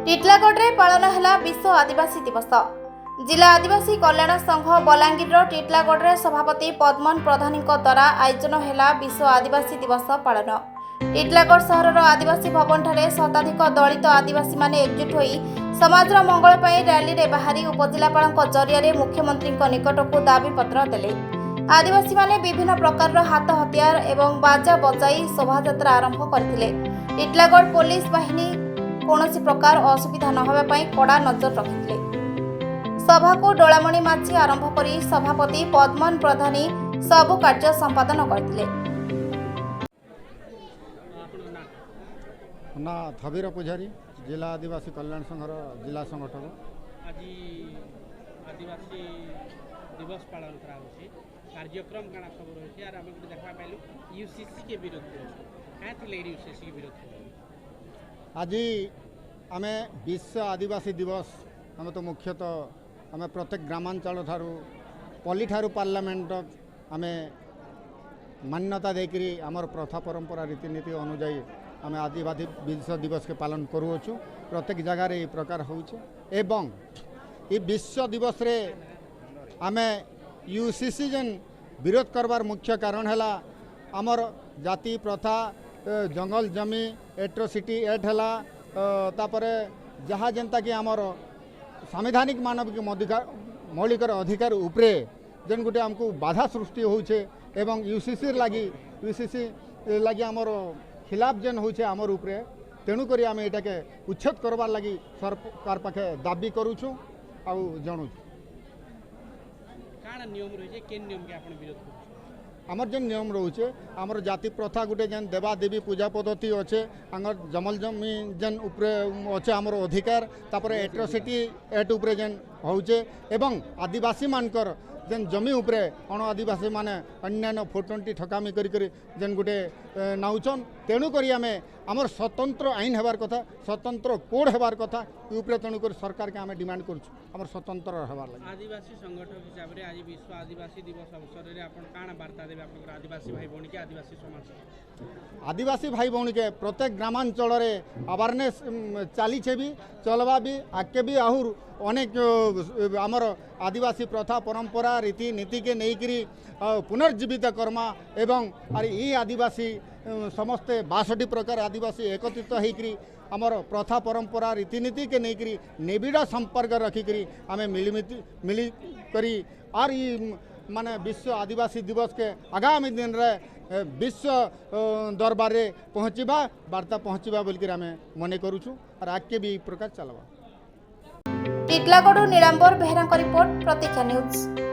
टिटलागढ़ पालन है विश्व आदिवासी दिवस। जिला आदिवासी कल्याण संघ बलांगीर टिटलागढ़ सभापति पद्मन प्रधानी द्वारा आयोजन है विश्व आदिवासी दिवस पालन। टिटलागढ़ सहर आदिवासी भवन ठारे शताधिक दलित आदिवासी माने एकजुट होई समाज मंगल पर रैली रे बाहरी उपजिलापाल जरिया मुख्यमंत्री निकटक दाबीपत्र देले। आदिवासी माने विभिन्न प्रकार हाथ हथियार एवं बाजा बजाई शोभायात्रा आरंभ करथिले। टिटलागढ़ पुलिस बाहिनी कौनसी प्रकार असुविधा न होबा पई कड़ा नजर रखिथिले। सभा को डोलामणि माची आरंभ करी सभापति पद्मन प्रधानी सबु कार्य संपादन करथिले। ना थबीर पुजारी जिला आदिवासी कल्याण संघ जिला संगठक। आज आदिवासी दिवस पालन करा कार्यक्रम काना सब रही आर आम देखा पाइलु यूसीसी के विरोध क्या थी यूसीसी के विरोध आज आम विश्व आदिवासी दिवस आम तो मुख्यतः आम प्रत्येक ग्रामांचल ठारू पल्ली ठारू पार्लियामेंट आम मान्यता देकरी आमर प्रथा परंपरा रीतिनीति अनुजाई आम आदिवासी विश्व दिवस के पालन करूँ। प्रत्येक जगार ये प्रकार हों विश्व दिवस रे आम यूसीसी जेन विरोध करवार मुख्य कारण है आमर जाति प्रथा जंगल जमी एट्रोसिटी एक्ट है तापर जहाँ जेनता कि आमर संवैधानिक मानविक मौलिक अधिकार उपरे जेन गोटे आमको बाधा सृष्टि होचे एवं यूसीसी लगी आमर खिलाफ जेन होचे आमर उपरे तेणुक आम ये उच्छेद करवार लगी सरकार पाखे दाबी करूँ आ जणु नियम रही केन नियम के आपण विरोध कर आमर जेन नियम रोचे आमर जाति प्रथा गुटे जेन देवादेवी पूजा पद्धति अच्छे आमर जमल जमी जेन उपरे अच्छे आमर अधिकार तापर एट्रोसिटी एक्ट उपरे जेन होचे एवं आदिवासी मानकर जेन जमी उपरे अण आदिवासी माने अन्यान्य फोटोंटी ठकामी करी जेन गुटे नाउचन तेणुक आमे आमर स्वतंत्र आईन हेबार कथा स्वतंत्र कोड हेबार कथा उपरे तेणुक सरकार के आमे डिमांड करूँ आमर स्वतंत्र हेबार लागि। आदिवासी संगठन हिसाब रे आज विश्व आदिवासी दिवस अवसर रे आपण काना वार्ता देबे आपण आदिवासी भाई भौणी के आदिवासी समाज आदिवासी भाई भौणी के प्रत्येक ग्रामांचल रे अवेयरनेस चली भी चलवा भी आगे भी आहुर अनेक आमर आदिवासी प्रथा परंपरा रीति नीति के नहींकरी पुनर्जीवित कर्मा एवं अरे ये आदिवासी समस्ते 62 प्रकार आदिवासी एकत्रित होकर आमर प्रथा परंपरा रीतिनीति के नहींकरी निबिड़ संपर्क रखिकी आम मिली करी और ये माने विश्व आदिवासी दिवस के आगामी दिन रे विश्व दरबार रे पहुँचवा वार्ता पहुँचवा बोलिक आम मन करूँ और आगे भी प्रकार चलवा। टिटलागढ़ नीलांबर बेहरा रिपोर्ट प्रतीक्षा न्यूज।